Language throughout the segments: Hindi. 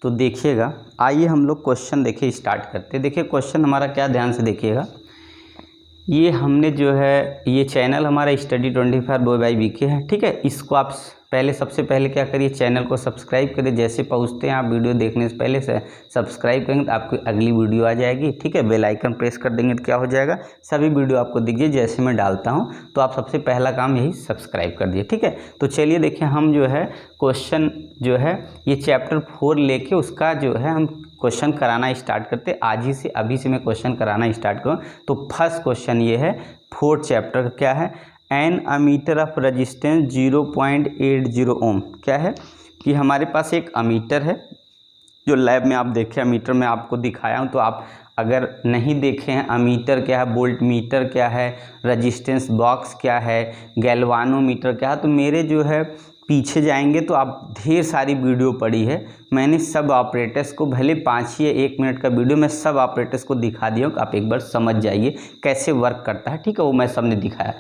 तो देखिएगा, आइए हम लोग क्वेश्चन देखिए स्टार्ट करते हैं। देखिए क्वेश्चन हमारा क्या, ध्यान से देखिएगा। ये हमने जो है, ये चैनल हमारा स्टडी 25 बॉय बाय बीके है, ठीक है। इसको आप सबसे पहले क्या करिए, चैनल को सब्सक्राइब करिए। जैसे पहुंचते हैं आप वीडियो देखने से पहले से सब्सक्राइब करेंगे तो आपको अगली वीडियो आ जाएगी, ठीक है। बेल आइकन प्रेस कर देंगे तो क्या हो जाएगा, सभी वीडियो आपको दिख जाए जैसे मैं डालता हूं। तो आप सबसे पहला काम यही सब्सक्राइब कर दिए, ठीक है। तो चलिए देखिए, हम जो है क्वेश्चन जो है ये चैप्टर 4 लेके उसका जो है हम क्वेश्चन कराना स्टार्ट करते। आज ही से, अभी से मैं क्वेश्चन कराना स्टार्ट करूँ। तो फर्स्ट क्वेश्चन ये है 4th चैप्टर का, क्या है, एन अमीटर ऑफ रजिस्टेंस 0.80 ओम। क्या है कि हमारे पास एक अमीटर है, जो लैब में आप देखें अमीटर में आपको दिखाया हूँ। तो आप अगर नहीं देखे हैं, अमीटर क्या है, वोल्ट मीटर क्या है, रजिस्टेंस बॉक्स क्या है, गैल्वानोमीटर क्या है, तो मेरे जो है पीछे जाएंगे तो आप ढेर सारी वीडियो पड़ी है। मैंने सब ऑपरेटर्स को, भले 5 या 1 मिनट का वीडियो, मैं सब ऑपरेटर्स को दिखा दिया हूँ। आप एक बार समझ जाइए कैसे वर्क करता है, ठीक है, वो मैं सबने दिखाया।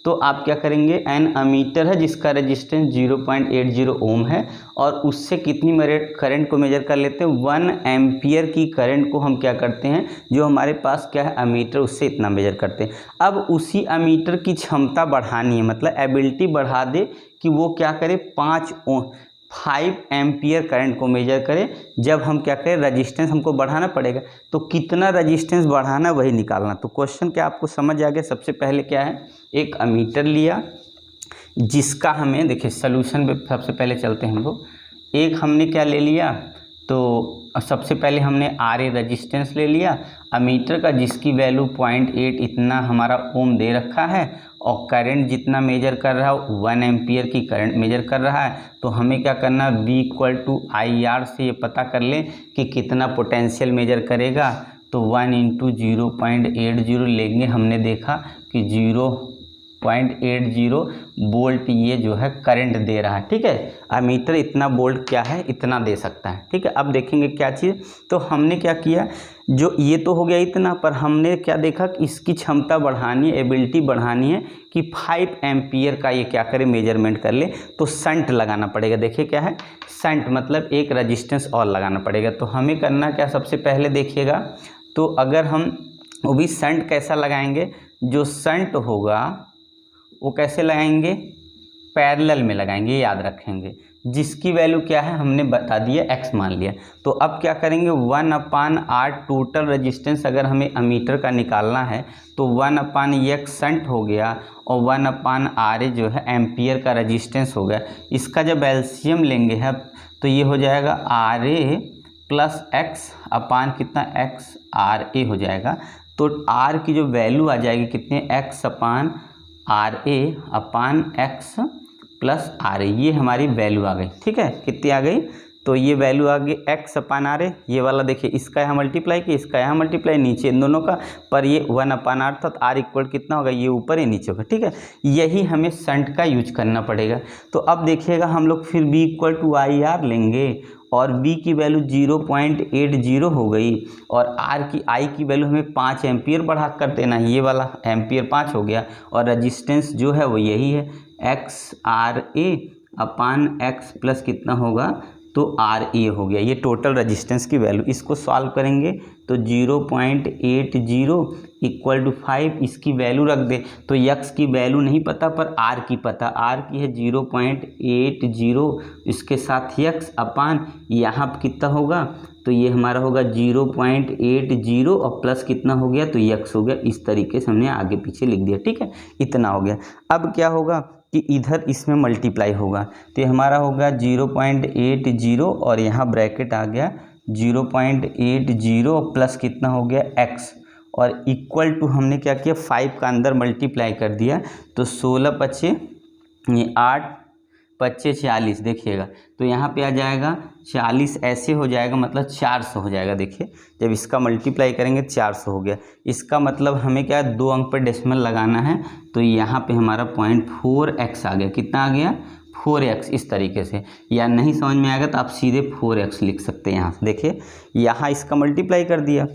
तो आप क्या करेंगे, एन अमीटर है जिसका रेजिस्टेंस 0.80 ओम है, और उससे कितनी करंट को मेजर कर लेते हैं, 1 एम्पियर की करंट को हम क्या करते हैं, जो हमारे पास क्या है अमीटर, उससे इतना मेजर करते हैं। अब उसी अमीटर की क्षमता बढ़ानी है, मतलब एबिलिटी बढ़ा दे कि वो क्या करे, 5 एम्पियर करंट को मेजर करे। जब हम क्या करें, रजिस्टेंस हमको बढ़ाना पड़ेगा, तो कितना रजिस्टेंस बढ़ाना वही निकालना। तो क्वेश्चन क्या आपको समझ आ गया। सबसे पहले क्या है, एक अमीटर लिया जिसका हमें, देखिए सॉल्यूशन पे सबसे पहले चलते हैं हम लोग। एक हमने क्या ले लिया, तो सबसे पहले हमने आर ए रजिस्टेंस ले लिया अमीटर का, जिसकी वैल्यू 0.8 इतना हमारा ओम दे रखा है, और करंट जितना मेजर कर रहा है 1 एम्पियर की करंट मेजर कर रहा है। तो हमें क्या करना, V = IR से ये पता कर लें कि कितना पोटेंशियल मेजर करेगा। तो 1 × 0.80 लेंगे। हमने देखा कि 0.80 वोल्ट ये जो है करंट दे रहा है, ठीक है। अमीटर इतना वोल्ट क्या है, इतना दे सकता है, ठीक है। अब देखेंगे क्या चीज़, तो हमने क्या किया, जो ये तो हो गया इतना, पर हमने क्या देखा कि इसकी क्षमता बढ़ानी है, एबिलिटी बढ़ानी है कि 5 एम्पियर का ये क्या करे, मेजरमेंट कर ले। तो शंट लगाना पड़ेगा। देखिए क्या है, शंट मतलब एक रजिस्टेंस और लगाना पड़ेगा। तो हमें करना क्या, सबसे पहले देखिएगा, तो अगर हम वो भी शंट कैसा लगाएंगे, जो शंट होगा वो कैसे लगाएंगे, पैरेलल में लगाएंगे, याद रखेंगे। जिसकी वैल्यू क्या है, हमने बता दिया, x मान लिया। तो अब क्या करेंगे, 1/R टोटल रेजिस्टेंस अगर हमें अमीटर का निकालना है, तो 1/x शंट हो गया, और 1/RA जो है एम्पियर का रेजिस्टेंस हो गया। इसका जब एलसीएम लेंगे है, तो ये हो जाएगा RA + x अपान कितना, XRA हो जाएगा। तो R की जो वैल्यू आ जाएगी कितने, x/RA अपान x + RA, ये हमारी वैल्यू आ गई, ठीक है। कितनी आ गई, तो ये वैल्यू आ गई x/RA। ये वाला देखिए, इसका यहाँ मल्टीप्लाई किया, इसका यहाँ मल्टीप्लाई, नीचे इन दोनों का, पर ये 1/R था, तो R इक्वल कितना होगा, ये ऊपर ही नीचे होगा, ठीक है। यही हमें शंट का यूज करना पड़ेगा। तो अब देखिएगा हम लोग फिर V = IR लेंगे, और B की वैल्यू 0.80 हो गई, और I की वैल्यू हमें 5 एम्पियर बढ़ा कर देना, ये वाला एम्पियर 5 हो गया, और रजिस्टेंस जो है वो यही है, XRA अपान x प्लस कितना होगा, तो RA हो गया। ये टोटल रजिस्टेंस की वैल्यू, इसको सॉल्व करेंगे तो 0.80 = 5, इसकी वैल्यू रख दे। तो x की वैल्यू नहीं पता, पर r की पता, r की है 0.80, इसके साथ x अपान यहाँ कितना होगा, तो ये हमारा होगा 0.80, और प्लस कितना हो गया, तो x हो गया। इस तरीके से हमने आगे पीछे लिख दिया, ठीक है, इतना हो गया। अब क्या होगा कि इधर इसमें मल्टीप्लाई होगा, तो ये हमारा होगा 0.80, और यहाँ ब्रैकेट आ गया 0.80, प्लस कितना हो गया x, और इक्वल टू हमने क्या किया, 5 का अंदर मल्टीप्लाई कर दिया। तो 16 × 5 ये 8 × 5 40, देखिएगा, तो यहाँ पे आ जाएगा 40, ऐसे हो जाएगा, मतलब 400 हो जाएगा। देखिए जब इसका मल्टीप्लाई करेंगे 400 हो गया। इसका मतलब हमें क्या है, 2 अंक पर डेसिमल लगाना है, तो यहाँ पे हमारा 0.4x आ गया। कितना आ गया, 4x। इस तरीके से, या नहीं समझ में आएगा तो आप सीधे 4x लिख सकते हैं। यहाँ से देखिए, यहाँ इसका मल्टीप्लाई कर दिया,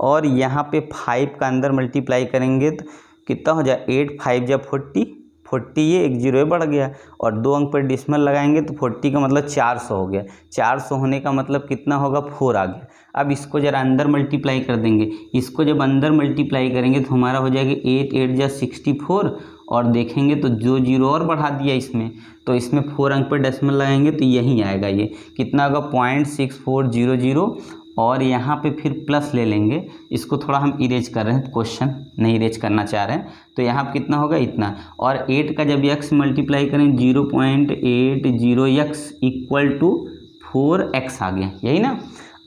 और यहाँ पे 5 का अंदर मल्टीप्लाई करेंगे तो कितना हो जाए, 8 × 5 = 40, 40 ये 1 0 बढ़ गया, और 2 अंक पर डेसिमल लगाएंगे तो 40 का मतलब 400 हो गया। 400 होने का मतलब कितना होगा, 4 आ गया। अब इसको जरा अंदर मल्टीप्लाई कर देंगे, इसको जब अंदर मल्टीप्लाई करेंगे तो हमारा हो जाएगा 8 8 जा 64, और देखेंगे तो जो 0 और बढ़ा दिया इसमें, तो इसमें 4 अंक पर डेसिमल लगाएंगे तो यही आएगा, ये कितना होगा 0.6400, और यहाँ पे फिर प्लस ले लेंगे। इसको थोड़ा हम इरेज कर रहे हैं, क्वेश्चन नहीं इरेज करना चाह रहे हैं, तो यहाँ पे कितना होगा इतना, और 8 का जब x मल्टीप्लाई करें 0.80x इक्वल टू 4x आ गया, यही ना।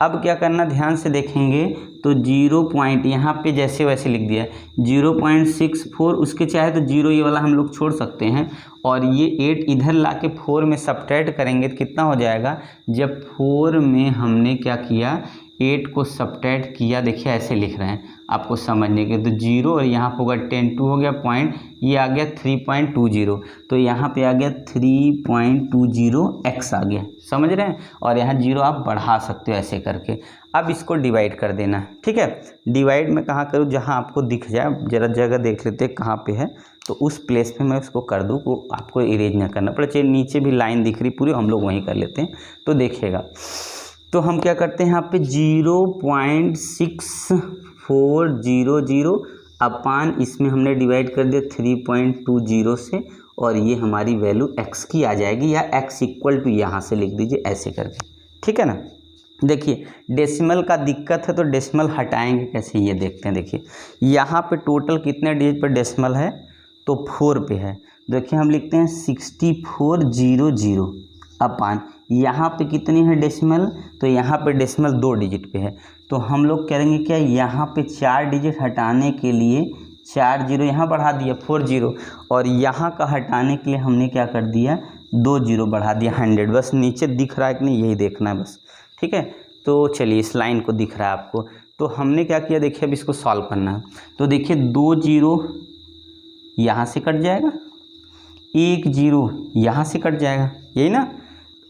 अब क्या करना, ध्यान से देखेंगे तो 0 पॉइंट यहाँ पे जैसे वैसे लिख दिया 0.64, उसके चाहे तो 0 ये वाला हम लोग छोड़ सकते हैं, और ये 8 इधर लाके 4 में सब्ट्रैक्ट करेंगे तो कितना हो जाएगा, जब 4 में हमने क्या किया 8 को सब्ट्रैक्ट किया, देखिए ऐसे लिख रहे हैं आपको समझने के, तो 0 और यहाँ पे होगा 10 2 हो गया पॉइंट, ये आ गया 3.20, तो यहाँ पे आ गया 3.20x आ गया, समझ रहे हैं। और यहाँ 0 आप बढ़ा सकते हो ऐसे करके। अब इसको डिवाइड कर देना है, ठीक है। डिवाइड में कहाँ करूँ, जहाँ आपको दिख जाए, जरा जगह देख लेते हैं कहाँ पे है, तो उस प्लेस पे मैं उसको कर दूँ, वो आपको इरेज ना करना पड़े। चाहिए नीचे भी लाइन दिख रही पूरी, हम लोग वहीं कर लेते हैं, तो देखिएगा। तो हम क्या करते हैं यहाँ पे 0.6400 अपान इसमें हमने डिवाइड कर दिया 3.20 से, और ये हमारी वैल्यू x की आ जाएगी, या x इक्वल टू यहाँ से लिख दीजिए ऐसे करके, ठीक है ना। देखिए डेसिमल का दिक्कत है तो डेसिमल हटाएंगे कैसे, ये देखते हैं। देखिए यहाँ पे टोटल कितने डिजिट पर डेसिमल है, तो 4 पे है। देखिए हम लिखते हैं 6400 अपान यहाँ पे कितनी है डेसिमल, तो यहाँ पे डेसिमल 2 डिजिट पे है, तो हम लोग करेंगे क्या, यहाँ पे 4 डिजिट हटाने के लिए 4 0 यहाँ बढ़ा दिया 40, और यहाँ का हटाने के लिए हमने क्या कर दिया 2 0 बढ़ा दिया 100। बस नीचे दिख रहा है कि नहीं, यही देखना है बस, ठीक है। तो चलिए इस लाइन को दिख रहा है आपको, तो हमने क्या किया, देखिए अब इसको सॉल्व करना है। तो देखिए 2 0 यहाँ से कट जाएगा, 1 0 यहाँ से कट जाएगा, यही ना।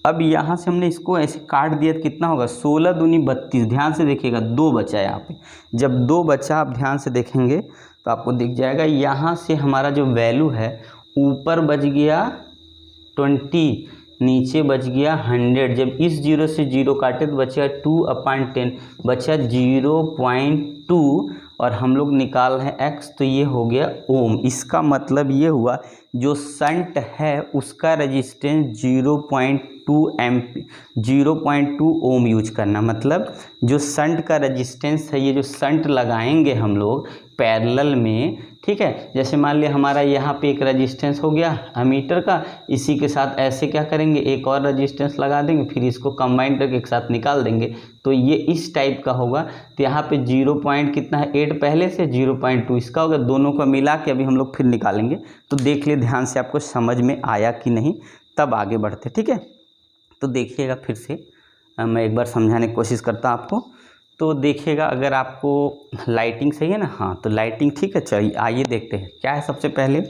अब यहाँ से हमने इसको ऐसे काट दिया तो कितना होगा, 16 दूनी 32। ध्यान से देखिएगा 2 बचा यहाँ पे, जब 2 बचा आप ध्यान से देखेंगे तो आपको दिख जाएगा, यहाँ से हमारा जो वैल्यू है ऊपर बच गया 20, नीचे बच गया 100। जब इस 0 से 0 काटे तो बचा 2/10, बचा 0.2, और हम लोग निकाल रहे हैं x, तो ये हो गया ओम। इसका मतलब ये हुआ जो शंट है उसका रेजिस्टेंस 0.2 ओम यूज करना, मतलब जो शंट का रेजिस्टेंस है, ये जो शंट लगाएंगे हम लोग पैरेलल में, ठीक है। जैसे मान लिया हमारा यहाँ पे एक रेजिस्टेंस हो गया एमीटर का, इसी के साथ ऐसे क्या करेंगे एक और रेजिस्टेंस लगा देंगे, फिर इसको कंबाइन करके एक साथ निकाल देंगे, तो ये इस टाइप का होगा। तो यहाँ पे 0 पॉइंट कितना है 8 पहले से, 0.2 इसका होगा, दोनों को मिला के अभी हम लोग फिर निकालेंगे। तो देख लिए ध्यान से, आपको समझ में आया कि नहीं, तब आगे बढ़ते, ठीक है। तो देखिएगा फिर से मैं एक बार समझाने की कोशिश करता हूँ आपको। तो देखिएगा अगर आपको लाइटिंग सही है ना, हाँ तो लाइटिंग ठीक है। चलिए आइए देखते हैं क्या है। सबसे पहले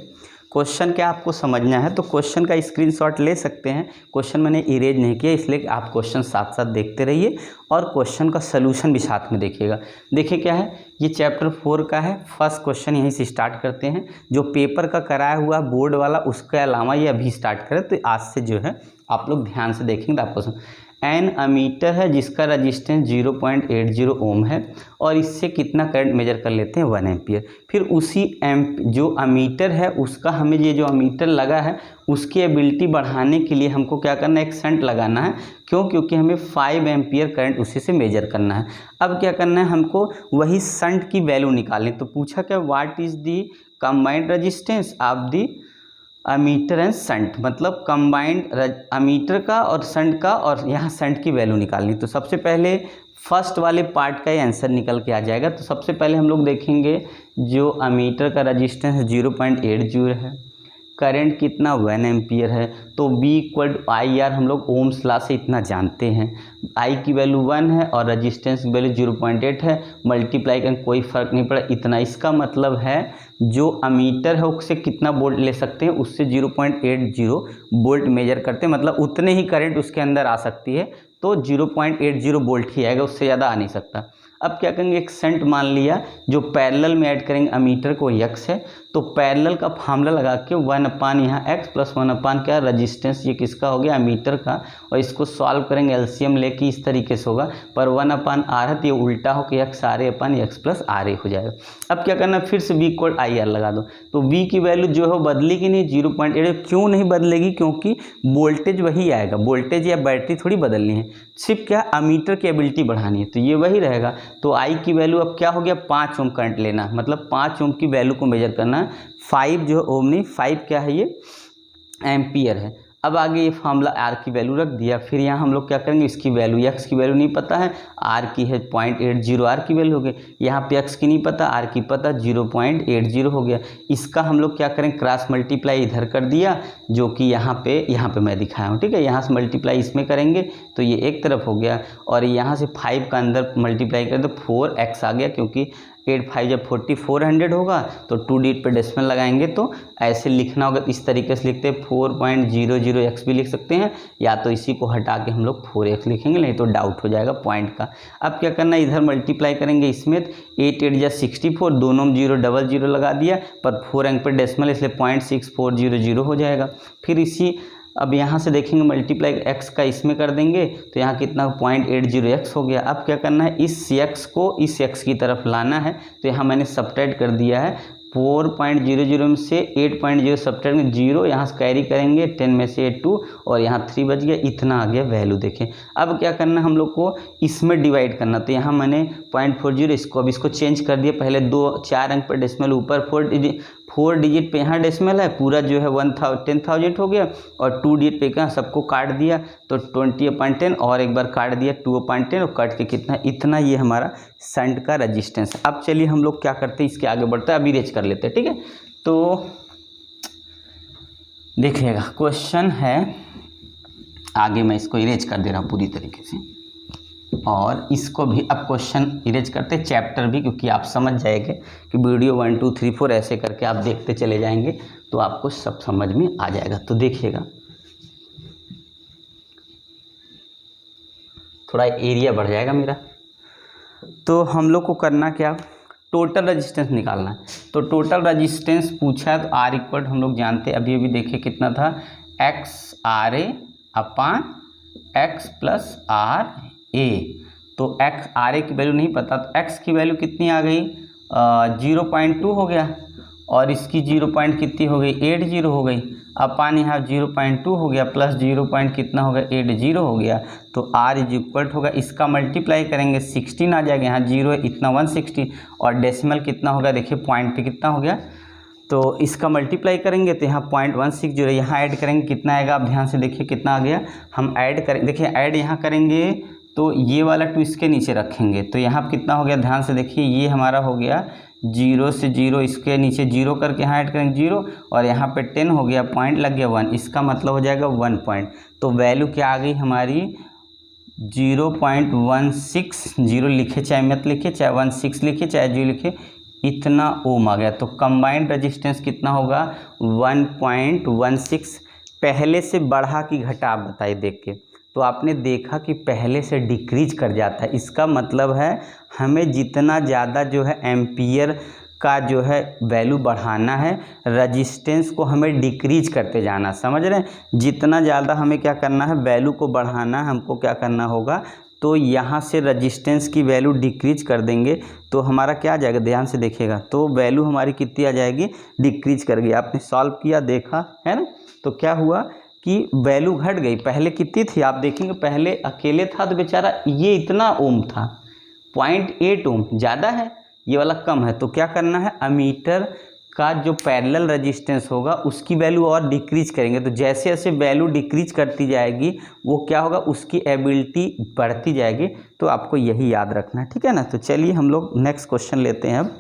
क्वेश्चन क्या आपको समझना है, तो क्वेश्चन का स्क्रीनशॉट ले सकते हैं। क्वेश्चन मैंने इरेज नहीं किया, इसलिए आप क्वेश्चन साथ साथ देखते रहिए और क्वेश्चन का सलूशन भी साथ में देखिएगा। देखिए क्या है, ये चैप्टर 4 का है। फर्स्ट क्वेश्चन यहीं से स्टार्ट करते हैं। जो पेपर का कराया हुआ बोर्ड वाला उसके अलावा ये अभी स्टार्ट करें, तो आज से जो है आप लोग ध्यान से देखेंगे तो आपको एन अमीटर है जिसका रजिस्टेंस 0.80 ओम है, और इससे कितना करंट मेजर कर लेते हैं 1 एम्पियर। फिर उसी जो अमीटर है उसका हमें ये जो अमीटर लगा है उसकी एबिलिटी बढ़ाने के लिए हमको क्या करना है, एक शंट लगाना है। क्यों? क्योंकि हमें 5 एम्पियर करंट उसी से मेजर करना है। अब क्या करना है, हमको वही शंट की वैल्यू निकालनी। तो पूछा क्या, what is the combined resistance of the ammeter and shunt, मतलब कंबाइंड अमीटर का और शंट का, और यहाँ शंट की वैल्यू निकालनी। तो सबसे पहले फर्स्ट वाले पार्ट का ही आंसर निकल के आ जाएगा। तो सबसे पहले हम लोग देखेंगे जो अमीटर का रजिस्टेंस 0.80 है, करंट कितना 1 एम्पियर है, तो B = IR हम लोग ओम्स लॉ से इतना जानते हैं। I की वैल्यू 1 है और रजिस्टेंस की वैल्यू 0.8 है, मल्टीप्लाई करें कोई फ़र्क नहीं पड़ा, इतना। इसका मतलब है जो अमीटर है उससे कितना वोल्ट ले सकते हैं, उससे 0.80 वोल्ट मेजर करते हैं, मतलब उतने ही करंट उसके अंदर आ सकती है, तो 0.80 वोल्ट ही आएगा, उससे ज़्यादा आ नहीं सकता। अब क्या करेंगे, एक सेंट मान लिया जो पैरेलल में ऐड करेंगे अमीटर को x है, तो पैरेलल का फार्मूला लगा के 1/, यहाँ x प्लस 1/, क्या रेजिस्टेंस ये किसका हो गया, अमीटर का, और इसको सॉल्व करेंगे एलसीएम लेके इस तरीके से होगा, पर 1/r है तो ये उल्टा हो कि x RA/x प्लस RA हो जाएगा। अब क्या करना, फिर से v को IR लगा दो, तो v की वैल्यू जो है बदलेगी नहीं, 0.8। क्यों नहीं बदलेगी, क्योंकि वोल्टेज वही आएगा, वोल्टेज या बैटरी थोड़ी बदलनी है, सिर्फ क्या अमीटर की एबिलिटी बढ़ानी है, तो ये वही रहेगा। तो I की वैल्यू अब क्या हो गया, 5 ओम करंट लेना, मतलब 5 ओम की वैल्यू को मेजर करना। 5 जो ओम नहीं, 5 क्या है, ये एम्पियर है। अब आगे ये फार्मूला R की वैल्यू रख दिया, फिर यहाँ हम लोग क्या करेंगे, इसकी वैल्यू, x की वैल्यू नहीं पता है, R की है 0.80, R की वैल्यू हो गई, यहाँ पे x की नहीं पता, R की पता, 0.80 हो गया। इसका हम लोग क्या करें, क्रॉस मल्टीप्लाई इधर कर दिया, जो कि यहाँ पे मैं दिखाया हूँ, ठीक है। यहाँ से मल्टीप्लाई इसमें करेंगे तो ये एक तरफ हो गया, और यहाँ से 5 का अंदर मल्टीप्लाई करें तो 4x आ गया, क्योंकि 8 5 जब 40 400 होगा तो 2 डिजिट पे डेसिमल लगाएंगे, तो ऐसे लिखना होगा, इस तरीके से लिखते हैं, 4.00x भी लिख सकते हैं, या तो इसी को हटा के हम लोग 4x लिखेंगे, नहीं तो डाउट हो जाएगा पॉइंट का। अब क्या करना है, इधर मल्टीप्लाई करेंगे इसमें, 8 8 जा 64, दोनों में 000 लगा दिया, पर 4 अंक पर डेसिमल इसलिए 0.6400 हो जाएगा। फिर इसी अब यहाँ से देखेंगे मल्टीप्लाई x का इसमें कर देंगे, तो यहाँ कितना 0.80x हो गया। अब क्या करना है, इस x को इस x की तरफ लाना है, तो यहाँ मैंने सब्ट्रैक्ट कर दिया है, 4.00 में से 8.0 सब्ट्रैक्ट में 0, यहाँ से कैरी करेंगे, 10 में से 2 और यहाँ 3 बच गया, इतना आ गया वैल्यू। देखें अब क्या करना है, हम लोग को इसमें डिवाइड करना, तो यहाँ मैंने 0.40 इसको चेंज कर दिया, पहले 4 अंक पर डेसिमल ऊपर 4 डिजिट पे यहाँ डेसिमल है, पूरा जो है 10,000 हो गया, और 2 डिजिट पे क्या सबको काट दिया, तो 20/10 और एक बार काट दिया 2/10, और काट के कितना, इतना ये हमारा शंट का रेजिस्टेंस है। अब चलिए हम लोग क्या करते हैं, इसके आगे बढ़ते हैं, अभी इरेज कर लेते हैं, ठीक है। तो देखिएगा क्वेश्चन है आगे, मैं इसको इरेज कर दे रहा हूँ पूरी तरीके से, और इसको भी अब क्वेश्चन इरेज करते चैप्टर भी, क्योंकि आप समझ जाएंगे कि वीडियो 1 2 3 4 ऐसे करके आप देखते चले जाएंगे, तो आपको सब समझ में आ जाएगा। तो देखिएगा, थोड़ा एरिया बढ़ जाएगा मेरा। तो हम लोग को करना क्या, टोटल रेजिस्टेंस निकालना है। तो टोटल रेजिस्टेंस पूछा है, तो R इक्वल हम लोग जानते हैं, अभी देखिए कितना था, x RA/x प्लस RA। तो x RA की वैल्यू नहीं पता, तो x की वैल्यू कितनी आ गई, 0.2 हो गया, और इसकी 0 पॉइंट कितनी हो गई, 80 हो गई, अपान यहाँ 0.2 हो गया, प्लस 0 पॉइंट कितना हो गया, 80 हो गया। तो R इज इक्वल होगा, इसका मल्टीप्लाई करेंगे 16 आ जाएगा, यहाँ 0 है, इतना 160, और डेसिमल कितना होगा, देखिए पॉइंट पे कितना हो गया, तो इसका मल्टीप्लाई करेंगे तो यहाँ 0.160, यहाँ ऐड करेंगे कितना आएगा, आप ध्यान से देखिए कितना आ गया। हम ऐड करें, देखिए ऐड यहाँ करेंगे तो ये वाला 2 इसके नीचे रखेंगे, तो यहाँ कितना हो गया, ध्यान से देखिए, ये हमारा हो गया 0 से 0, इसके नीचे 0 करके यहाँ ऐड करेंगे 0, और यहाँ पे 10 हो गया, पॉइंट लग गया 1, इसका मतलब हो जाएगा 1 पॉइंट। तो वैल्यू क्या आ गई हमारी, 0.160 लिखे, चाहे मत लिखे, चाहे 16 लिखे, चाहे 0 लिखे, इतना ओम आ गया। तो कंबाइंड रेजिस्टेंस कितना होगा, 1.16। पहले से बढ़ा कि घटा, आप बताइए देख के, तो आपने देखा कि पहले से डिक्रीज कर जाता है, इसका मतलब है हमें जितना ज़्यादा जो है एम्पियर का जो है वैल्यू बढ़ाना है, रेजिस्टेंस को हमें डिक्रीज करते जाना, समझ रहे हैं, जितना ज़्यादा हमें क्या करना है, वैल्यू को बढ़ाना है, हमको क्या करना होगा, तो यहाँ से रेजिस्टेंस की वैल्यू डिक्रीज कर देंगे, तो हमारा क्या आ जाएगा, ध्यान से देखिएगा, तो वैल्यू हमारी कितनी आ जाएगी, डिक्रीज कर गई। आपने सॉल्व किया, देखा है ना, तो क्या हुआ कि वैल्यू घट गई, पहले कितनी थी आप देखेंगे, पहले अकेले था तो बेचारा ये इतना ओम था, 0.8 ओम, ज़्यादा है, ये वाला कम है, तो क्या करना है, अमीटर का जो पैरेलल रेजिस्टेंस होगा उसकी वैल्यू और डिक्रीज करेंगे, तो जैसे जैसे वैल्यू डिक्रीज करती जाएगी वो क्या होगा, उसकी एबिलिटी बढ़ती जाएगी, तो आपको यही याद रखना है, ठीक है ना। तो चलिए हम लोग नेक्स्ट क्वेश्चन लेते हैं अब।